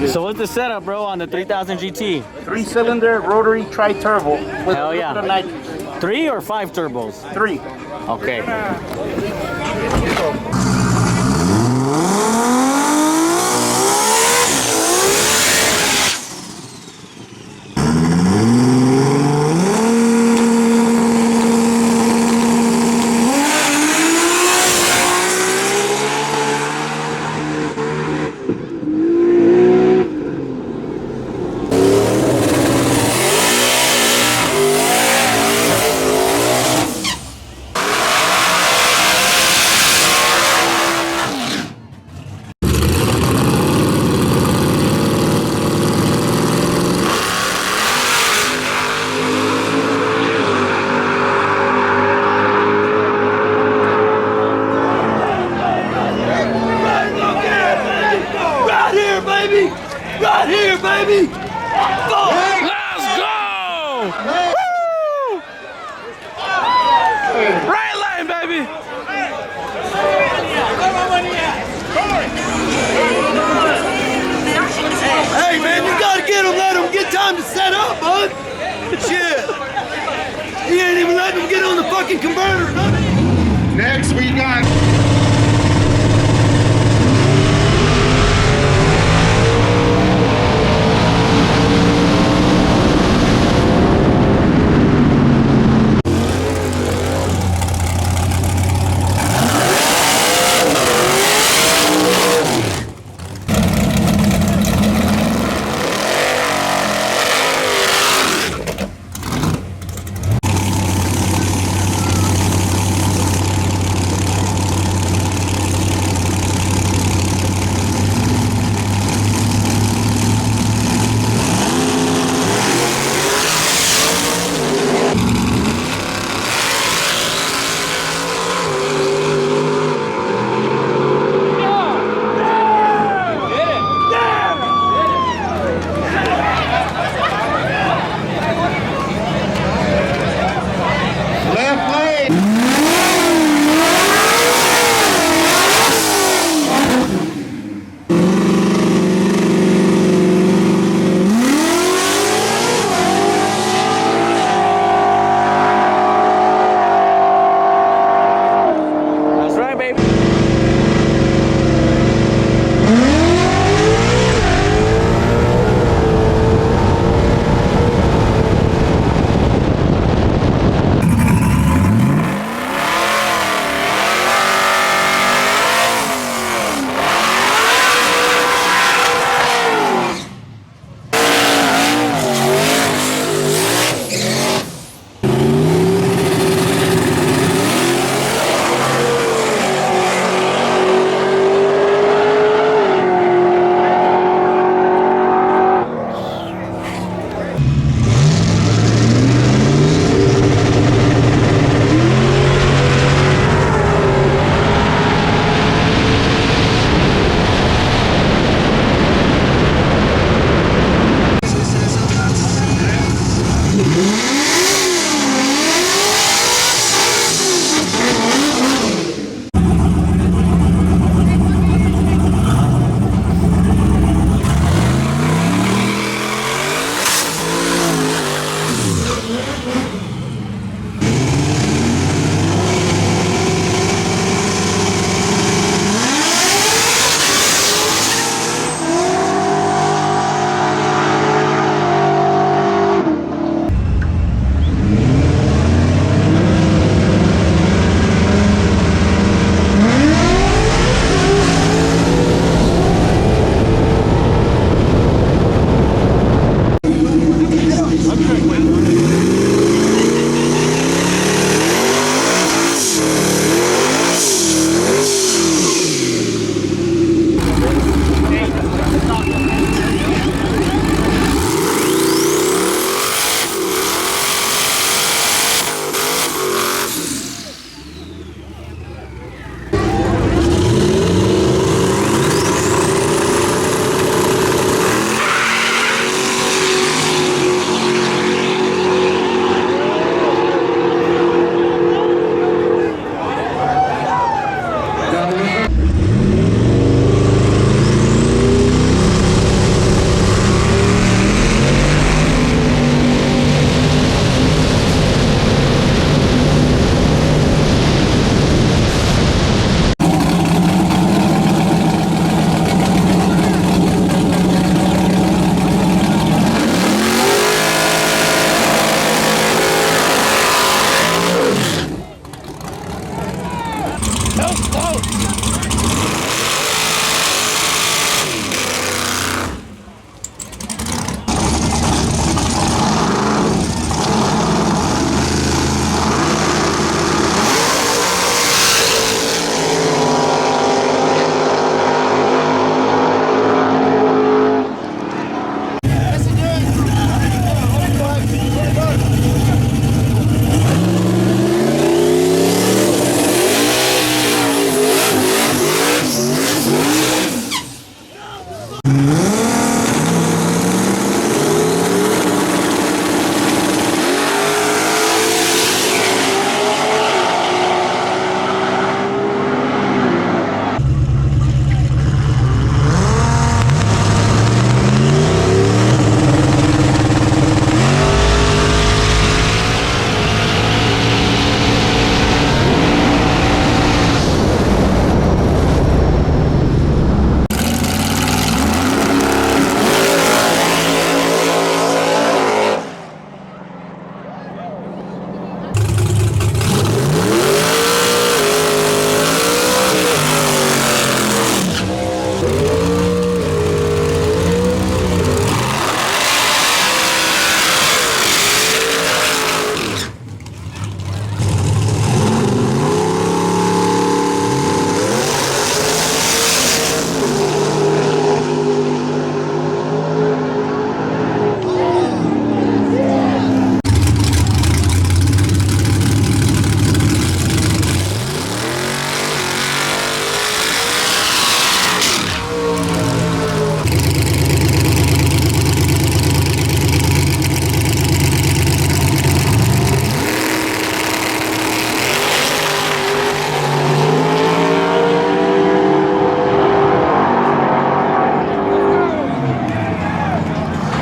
So what's the setup, bro, on the 3000 GT? 3-cylinder rotary tri-turbo. Hell yeah. 3 or 5 turbos? 3. Okay. Right here, baby! Let's go! Woo! Right lane, baby! Hey, man, you gotta let him get time to set up, bud! Shit! He ain't even letting him get on the fucking converter, nothing! Next, we got...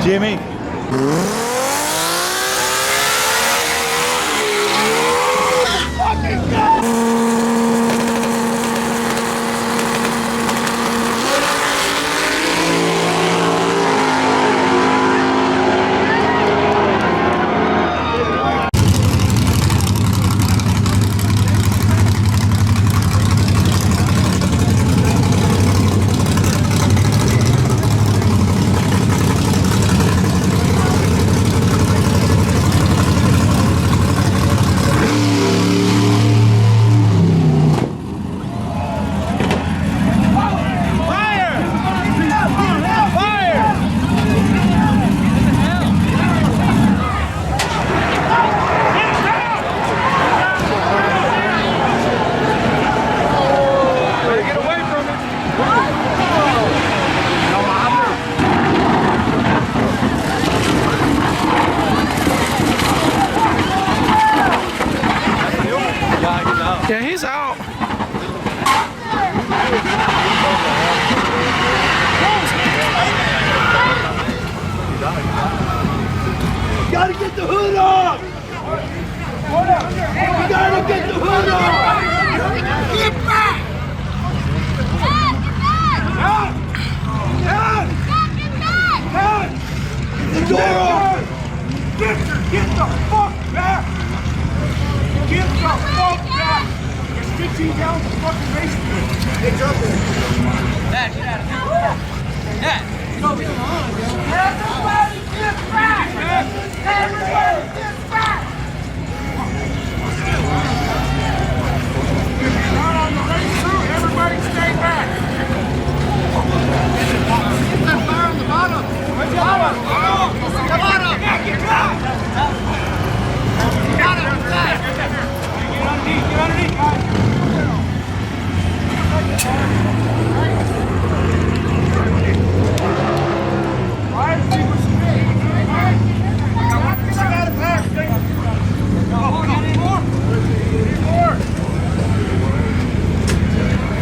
Jimmy. Yeah, he's out. Gotta get the hood off! You gotta get the hood off! Get back! Get the door open! Get the fuck back! Get the fuck back! You're stitching down the fucking basement. Hey, jump in. Dad, get out of here. Dad, everybody get back! Everybody get back! If you're not on the race through, everybody stay back! Get that fire on the bottom! Where's the bottom? The bottom! Get back! Get underneath, guys.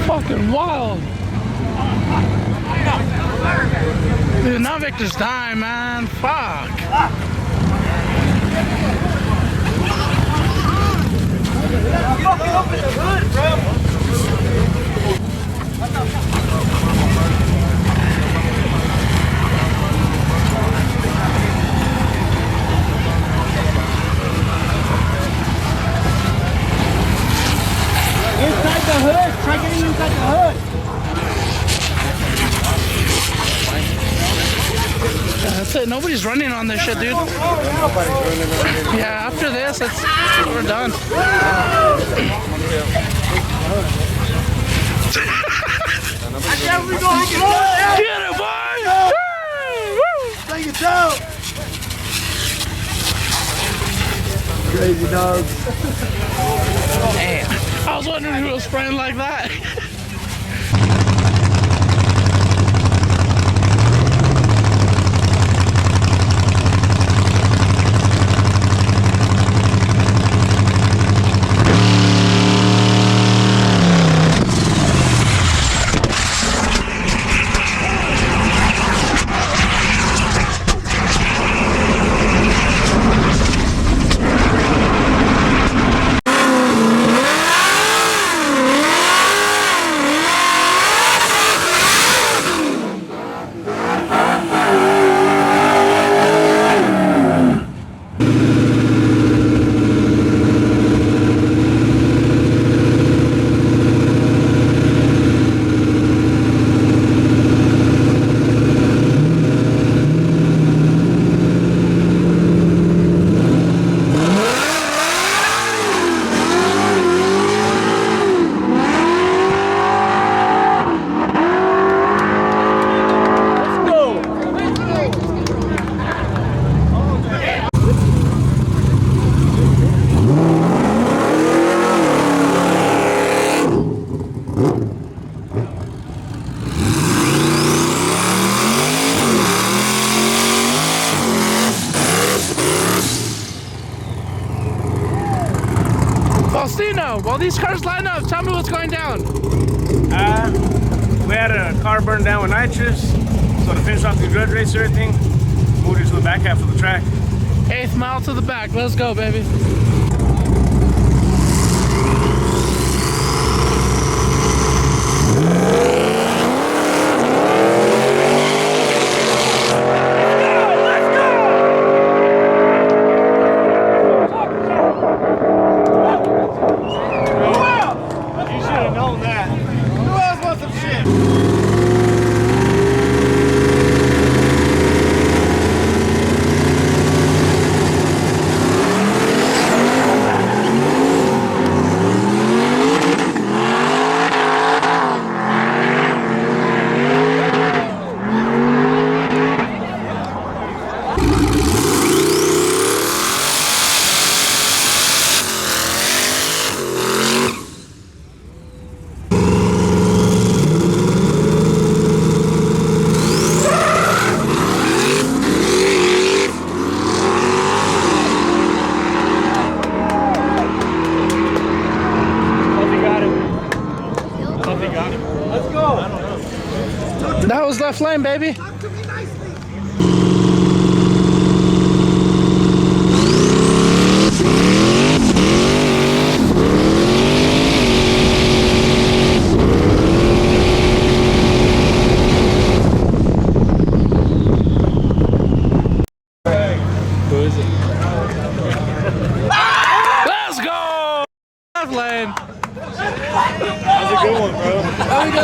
Fucking wild. Dude, now Victor's dying, man. Fuck. Fucking open the hood, bro! Inside the hood! Try getting inside the hood! That's it. Nobody's running on this shit, dude. Yeah, after this, we're done. Get it, boy! Take it down! Crazy dogs. Damn. I was wondering who was spraying like that. While these cars line up, tell me what's going down. We had a car burned down with nitrous, so to finish off the grudge race or everything, moved into the back half of the track. 8th mile to the back. Let's go, baby. That was left lane, baby. Who is it? Let's go! Left lane. That's a good one, bro.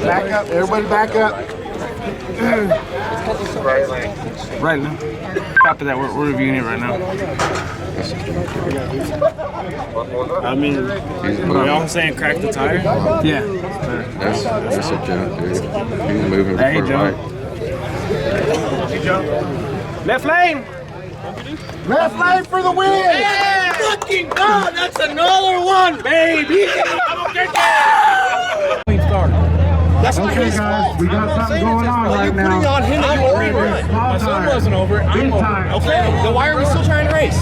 Back up, everybody back up. Right now. Copy that. We're reviewing it right now. I mean, are y'all saying crack the tire? Yeah. That's a jump, dude. He's moving Hey, before jump. light. Left lane. Left lane for the win! Yeah! Fucking God, that's another one, baby! That's not Okay, his guys, fault. we got something going on You're right putting it now. on him that you were rerun. My son wasn't over. Big time. Okay, then why are we still trying to race?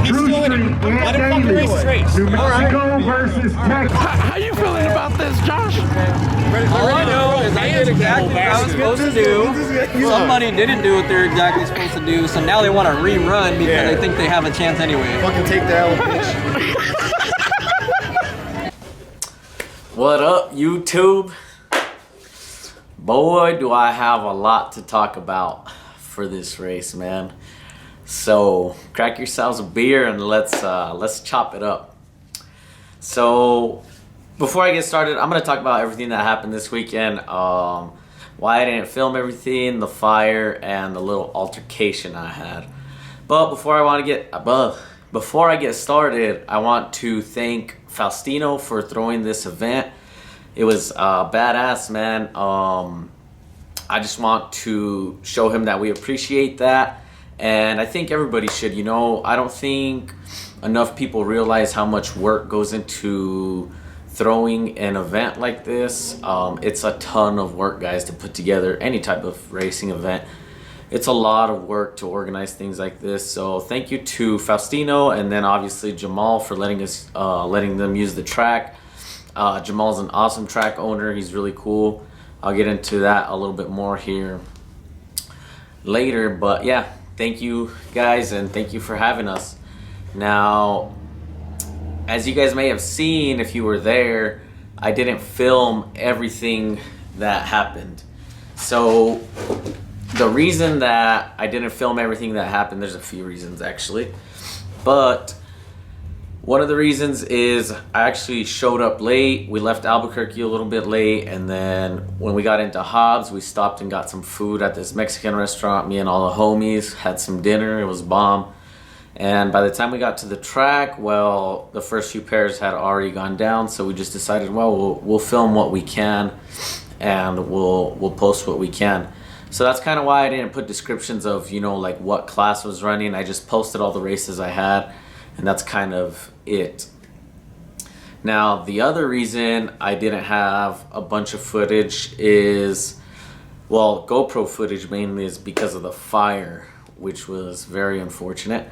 He's True still in Street it. and Let him fucking race his race. New Mexico versus Texas. How you feeling about this, Josh? All I know is I did exactly what I was supposed to do. Somebody didn't do what they're exactly supposed to do, so now they want to rerun because they think they have a chance anyway. Fucking take the L, bitch. What up, YouTube? Boy, do I have a lot to talk about for this race, man. So crack yourselves a beer and let's chop it up. So before I get started, I'm gonna talk about everything that happened this weekend. Why I didn't film everything, the fire, and the little altercation I had. But before I get started, I want to thank Faustino for throwing this event. It was badass, man. I just want to show him that we appreciate that, and I think everybody should. You know, I don't think enough people realize how much work goes into throwing an event like this. It's a ton of work, guys, to put together any type of racing event. It's a lot of work to organize things like this. So thank you to Faustino, and then obviously Jamal for letting them use the track. Jamal's an awesome track owner. He's really cool. I'll get into that a little bit more here later. But yeah, thank you guys, and thank you for having us. Now, as you guys may have seen if you were there, I didn't film everything that happened. So the reason that I didn't film everything that happened, there's a few reasons actually, but one of the reasons is I actually showed up late. We left Albuquerque a little bit late, and then when we got into Hobbs, we stopped and got some food at this Mexican restaurant. Me and all the homies had some dinner. It was bomb. And by the time we got to the track, well, the first few pairs had already gone down, so we just decided, well, we'll film what we can, and we'll post what we can. So that's kind of why I didn't put descriptions of, you know, like what class was running. I just posted all the races I had, and that's kind of it. Now, the other reason I didn't have a bunch of footage is, well, GoPro footage mainly, is because of the fire, which was very unfortunate.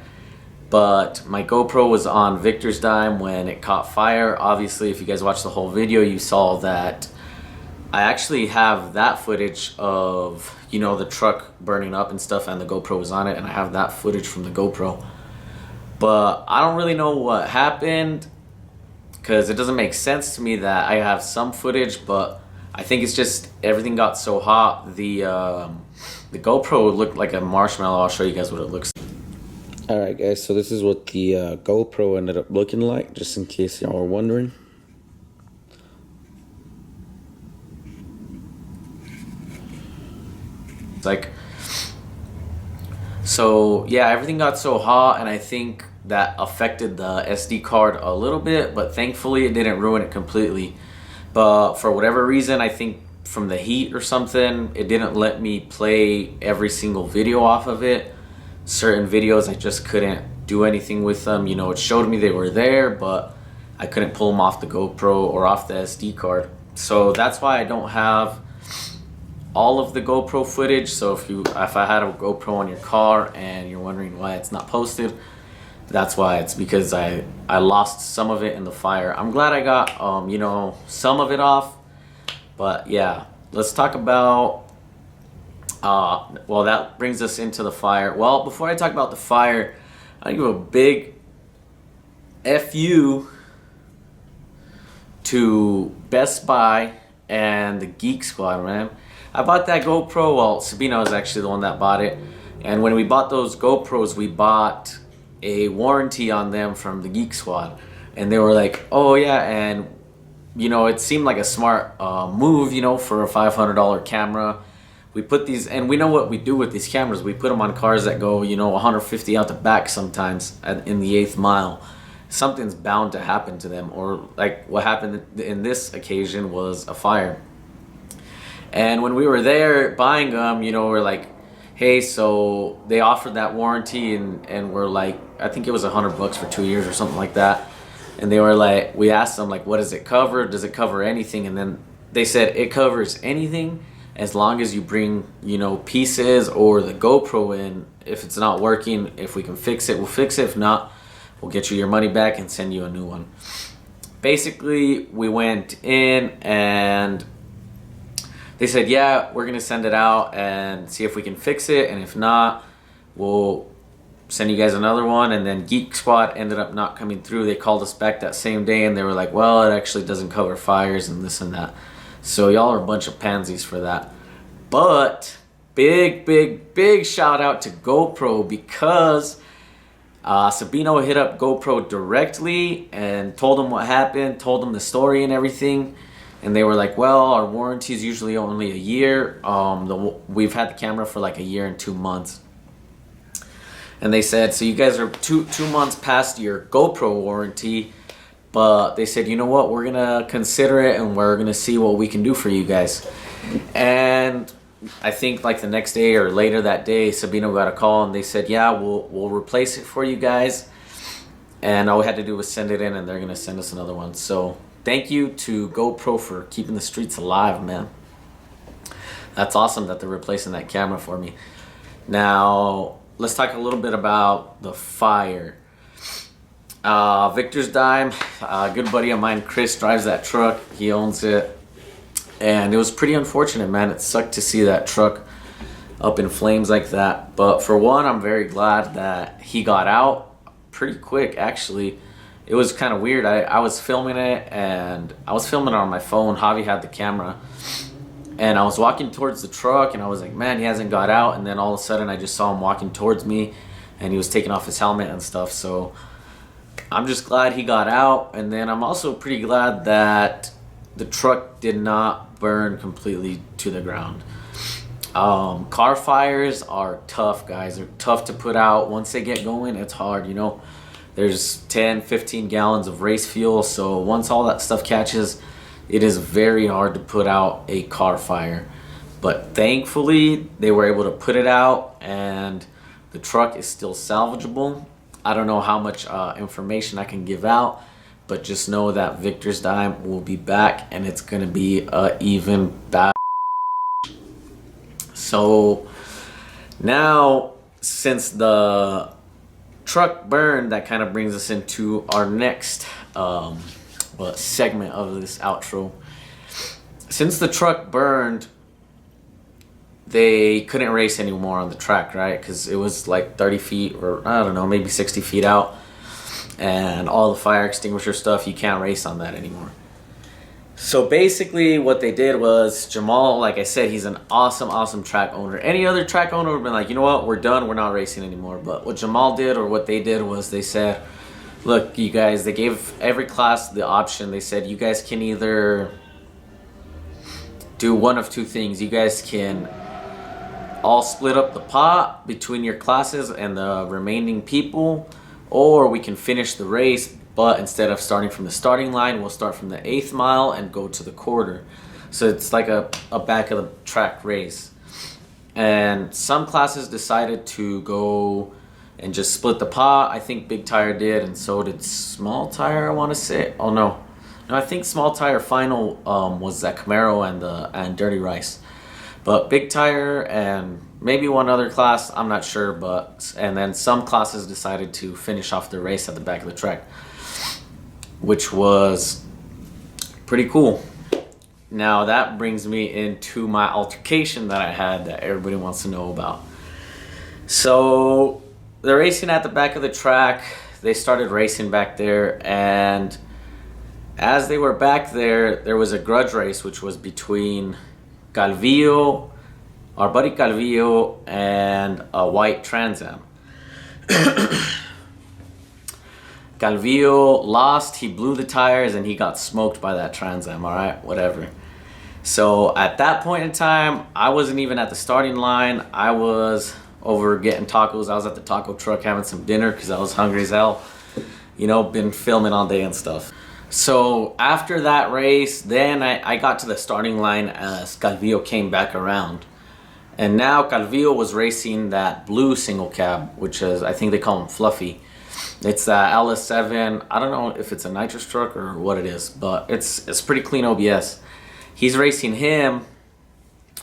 But my GoPro was on Victor's dime when it caught fire. Obviously, if you guys watched the whole video, you saw that I actually have that footage of, you know, the truck burning up and stuff, and the GoPro was on it, and I have that footage from the GoPro. But I don't really know what happened, because it doesn't make sense to me that I have some footage, but I think it's just everything got so hot. The GoPro looked like a marshmallow. I'll show you guys what it looks like. Alright guys, so this is what the GoPro ended up looking like, just in case y'all are wondering. It's like, so yeah, everything got so hot, and I think that affected the SD card a little bit, but thankfully it didn't ruin it completely. But for whatever reason, I think from the heat or something, it didn't let me play every single video off of it. Certain videos I just couldn't do anything with them. You know, it showed me they were there, but I couldn't pull them off the GoPro or off the SD card. So that's why I don't have all of the GoPro footage. So if I had a GoPro on your car and you're wondering why it's not posted, that's why. It's because I lost some of it in the fire. I'm glad I got you know, some of it off. But yeah, let's talk about well, that brings us into the fire. Well, before I talk about the fire, I give a big FU to Best Buy and the Geek Squad, man. I bought that GoPro, well, Sabina was actually the one that bought it. And when we bought those GoPros, we bought a warranty on them from the Geek Squad. And they were like, oh yeah, and you know, it seemed like a smart move, you know, for a $500 camera. We put these, and we know what we do with these cameras. We put them on cars that go, you know, 150 out the back sometimes in the 8th mile. Something's bound to happen to them, or like what happened in this occasion was a fire. And when we were there buying them, you know, we're like, hey, so they offered that warranty, and we're like, I think it was $100 for 2 years or something like that. And they were like, we asked them like, what does it cover? Does it cover anything? And then they said it covers anything as long as you bring, you know, pieces or the GoPro in. If it's not working, if we can fix it, we'll fix it. If not, we'll get you your money back and send you a new one. Basically, we went in and they said, yeah, we're gonna send it out and see if we can fix it, and if not, we'll send you guys another one. And then Geek Squad ended up not coming through. They called us back that same day and they were like, well, it actually doesn't cover fires and this and that. So y'all are a bunch of pansies for that. But big shout out to GoPro, because Sabino hit up GoPro directly and told them what happened, told them the story and everything. And they were like, well, our warranty is usually only a year. We've had the camera for like a year and 2 months. And they said, so you guys are two months past your GoPro warranty. But they said, you know what, we're gonna consider it and we're gonna see what we can do for you guys. And I think like the next day or later that day, Sabino got a call and they said, yeah, we'll replace it for you guys. And all we had to do was send it in, and they're gonna send us another one. So thank you to GoPro for keeping the streets alive, man. That's awesome that they're replacing that camera for me. Now, let's talk a little bit about the fire. Victor's Dime, a good buddy of mine, Chris, drives that truck. He owns it. And it was pretty unfortunate, man. It sucked to see that truck up in flames like that. But for one, I'm very glad that he got out pretty quick, actually. It was kind of weird. I was filming it, and I was filming it on my phone. Javi had the camera. And I was walking towards the truck, and I was like, man, he hasn't got out. And then all of a sudden, I just saw him walking towards me, and he was taking off his helmet and stuff. So I'm just glad he got out. And then I'm also pretty glad that the truck did not burn completely to the ground. Car fires are tough, guys. They're tough to put out. Once they get going, it's hard, you know. There's 10, 15 gallons of race fuel, so once all that stuff catches, it is very hard to put out a car fire. But thankfully, they were able to put it out, and the truck is still salvageable. I don't know how much information I can give out, but just know that Victor's Dime will be back, and it's gonna be even bad. So now, since the truck burned, that kind of brings us into our next segment of this outro. Since the truck burned, they couldn't race anymore on the track, right? Because it was like 30 feet or I don't know, maybe 60 feet out, and all the fire extinguisher stuff, you can't race on that anymore. So basically what they did was, Jamal, like I said, he's an awesome track owner. Any other track owner would have been like, you know what, we're done, we're not racing anymore. But what Jamal did, or what they did, was they said, look, you guys, they gave every class the option. They said, you guys can either do one of two things. You guys can all split up the pot between your classes and the remaining people, or we can finish the race, but instead of starting from the starting line, we'll start from the 8th mile and go to the quarter. So it's like a back of the track race. And some classes decided to go and just split the pot. I think Big Tire did, and so did Small Tire, I want to say. Oh no, I think Small Tire final was that CAMARO and Dirty Rice. But Big Tire and maybe one other class, I'm not sure, and then some classes decided to finish off the race at the back of the track, which was pretty cool. Now that brings me into my altercation that I had that everybody wants to know about. So they're racing at the back of the track. They started racing back there, and as they were back there, there was a grudge race, which was between Calvillo, our buddy Calvillo, and a white Trans Am. Calvillo lost, he blew the tires, and he got smoked by that Trans Am, alright, whatever. So at that point in time, I wasn't even at the starting line. I was over getting tacos. I was at the taco truck having some dinner because I was hungry as hell. You know, been filming all day and stuff. So after that race, then I got to the starting line as Calvillo came back around. And now Calvillo was racing that blue single cab, which is, I think they call him Fluffy. It's that LS7. I don't know if it's a nitrous truck or what it is, but it's pretty clean OBS. He's racing him,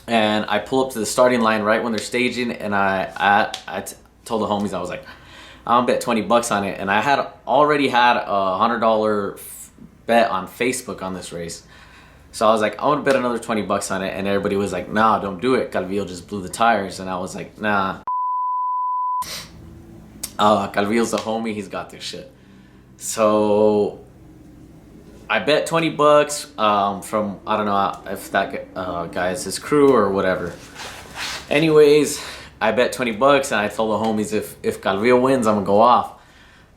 and I pull up to the starting line right when they're staging, and I told the homies, I was like, I'll bet 20 bucks on it. And I had already had a $100 bet on Facebook on this race. So I was like, I want to bet another 20 bucks on it, and everybody was like, nah, don't do it. Calvillo just blew the tires. And I was like, nah. Calvillo's a homie, he's got this shit. So I bet 20 bucks from, I don't know if that guy is his crew or whatever. Anyways, I bet 20 bucks, and I told the homies, if Calvillo wins, I'm gonna go off.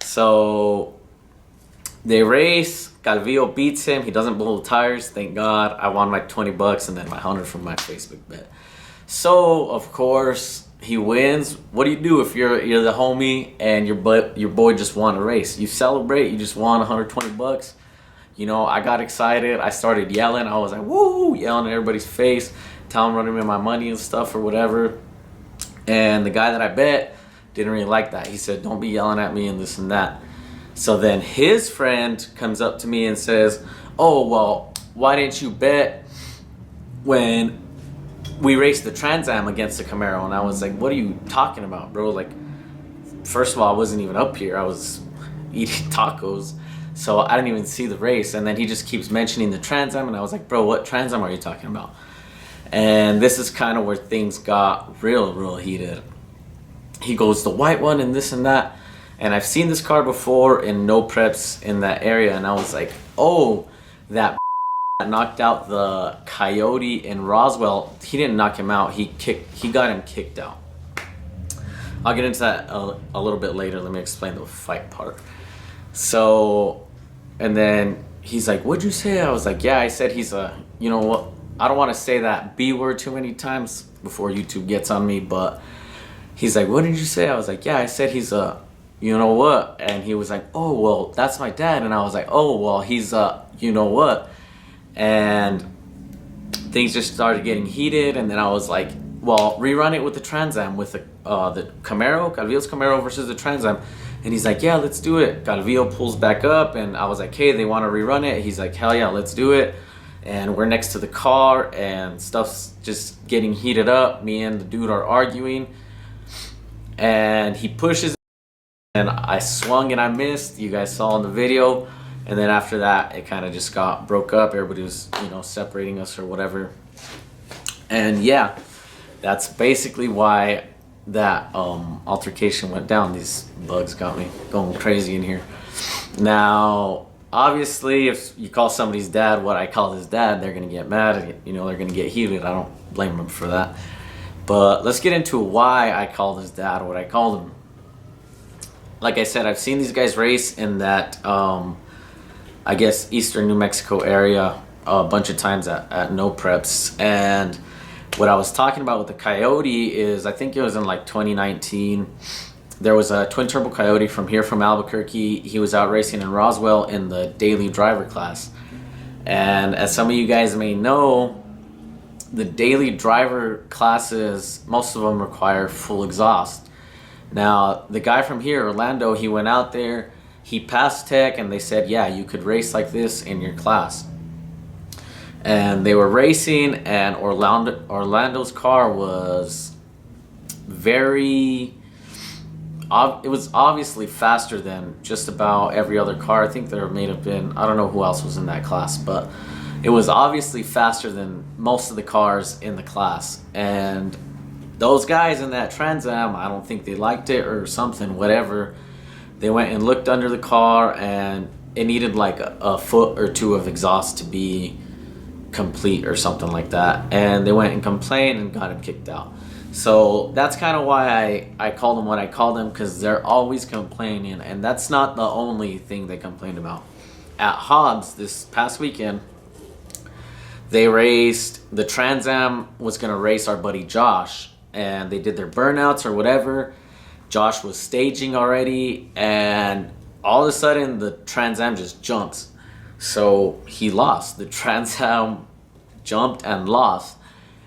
So they race, Calvillo beats him, he doesn't blow the tires, thank God. I won my 20 bucks and then my 100 from my Facebook bet. So of course he wins. What do you do if you're the homie and your boy just won a race? You celebrate, you just won 120 bucks. You know, I got excited, I started yelling, I was like, woo, yelling in everybody's face, telling them running me my money and stuff or whatever. And the guy that I bet didn't really like that. He said, don't be yelling at me and this and that. So then his friend comes up to me and says, oh, well, why didn't you bet when we raced the Trans Am against the CAMARO? And I was like, what are you talking about, bro? Like, first of all, I wasn't even up here. I was eating tacos. So I didn't even see the race. And then he just keeps mentioning the Trans Am. And I was like, bro, what Trans Am are you talking about? And this is kind of where things got real heated. He goes, the white one and this and that. And I've seen this car before in no preps in that area. And I was like, oh, that knocked out the COYOTE in Roswell. He didn't knock him out. He got him kicked out. I'll get into that a little bit later. Let me explain the fight part. So, and then he's like, what'd you say? I was like, yeah, I said he's a, you know I don't want to say that B word too many times before YouTube gets on me, but he's like, what did you say? I was like, yeah, I said he's a, you know what? And he was like, oh, well, that's my dad. And I was like, oh, well, he's a, you know what? And things just started getting heated. And then I was like, well, rerun it with the Trans Am, with the Camaro, Calvillo's Camaro versus the Trans Am. And he's like, yeah, let's do it. Calvillo pulls back up, and I was like, hey, they want to rerun it? He's like, hell yeah, let's do it. And we're next to the car, and stuff's just getting heated up. Me and the dude are arguing, and he pushes, and I swung and I missed. You guys saw in the video. And then after that, it kind of just broke up. Everybody was, you know, separating us or whatever. And yeah, that's basically why that altercation went down. These bugs got me going crazy in here. Now, obviously, if you call somebody's dad what I call his dad, they're gonna get mad. You know, they're gonna get heated. I don't blame them for that. But let's get into why I called his dad what I called him. Like I said, I've seen these guys race in that, I guess, eastern New Mexico area a bunch of times at no preps. And what I was talking about with the Coyote is, I think it was in like 2019, there was a twin turbo Coyote from here from Albuquerque. He was out racing in Roswell in the daily driver class. And as some of you guys may know, the daily driver classes, most of them require full exhaust. Now, the guy from here, Orlando, he went out there, he passed tech, and they said, yeah, you could race like this in your class. And they were racing, and Orlando's car was very, it was obviously faster than just about every other car. I think there may have been, I don't know who else was in that class, but it was obviously faster than most of the cars in the class. And those guys in that Trans Am, I don't think they liked it or something, whatever. They went and looked under the car, and it needed like a foot or two of exhaust to be complete or something like that. And they went and complained and got him kicked out. So that's kind of why I called them what I called them, because they're always complaining. And that's not the only thing they complained about. At Hobbs this past weekend, they raced, the Trans Am was going to race our buddy Josh, and they did their burnouts or whatever. Josh was staging already, and all of a sudden the Trans Am just jumps. So he lost. The Trans Am jumped and lost,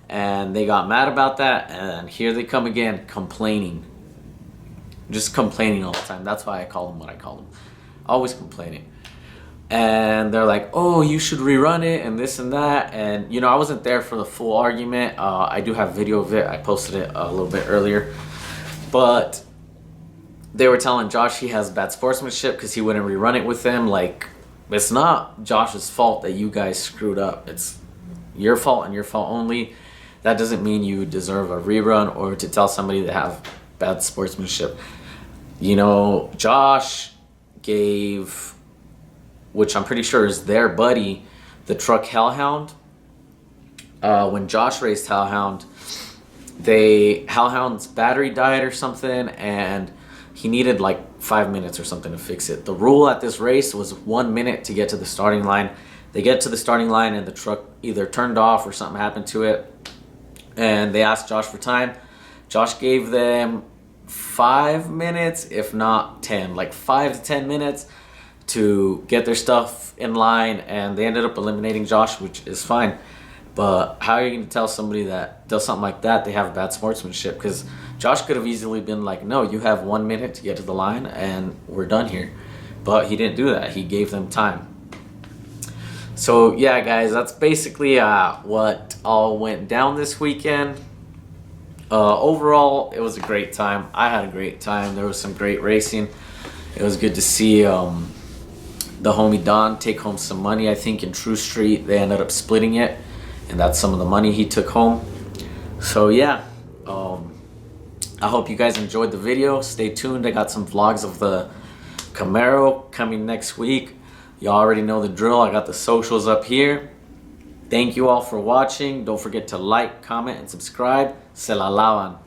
and they got mad about that, and here they come again complaining. Just complaining all the time. That's why I call them what I call them. Always complaining. And they're like, oh, you should rerun it and this and that. And, you know, I wasn't there for the full argument. I do have video of it. I posted it a little bit earlier. But they were telling Josh he has bad sportsmanship because he wouldn't rerun it with them. Like, it's not Josh's fault that you guys screwed up. It's your fault and your fault only. That doesn't mean you deserve a rerun or to tell somebody to have bad sportsmanship. You know, Josh gave, which I'm pretty sure is their buddy, the truck HELLHOUND. When Josh raced HELLHOUND, HELLHOUND's battery died or something, and he needed like 5 minutes or something to fix it. The rule at this race was 1 minute to get to the starting line. They get to the starting line and the truck either turned off or something happened to it. And they asked Josh for time. Josh gave them 5 minutes, if not 10, like 5 to 10 minutes to get their stuff in line, and they ended up eliminating Josh, which is fine. But how are you going to tell somebody that does something like that they have bad sportsmanship? Because Josh could have easily been like, no, you have 1 minute to get to the line and we're done here. But he didn't do that. He gave them time. So yeah, guys, that's basically what all went down this weekend. Overall, it was a great time. I had a great time. There was some great racing. It was good to see the homie Don take home some money. I think in True Street they ended up splitting it, and that's some of the money he took home. So yeah, I hope you guys enjoyed the video. Stay tuned. I got some vlogs of the Camaro coming next week. You already know the drill. I got the socials up here. Thank you all for watching. Don't forget to like, comment, and subscribe. Se la lavan.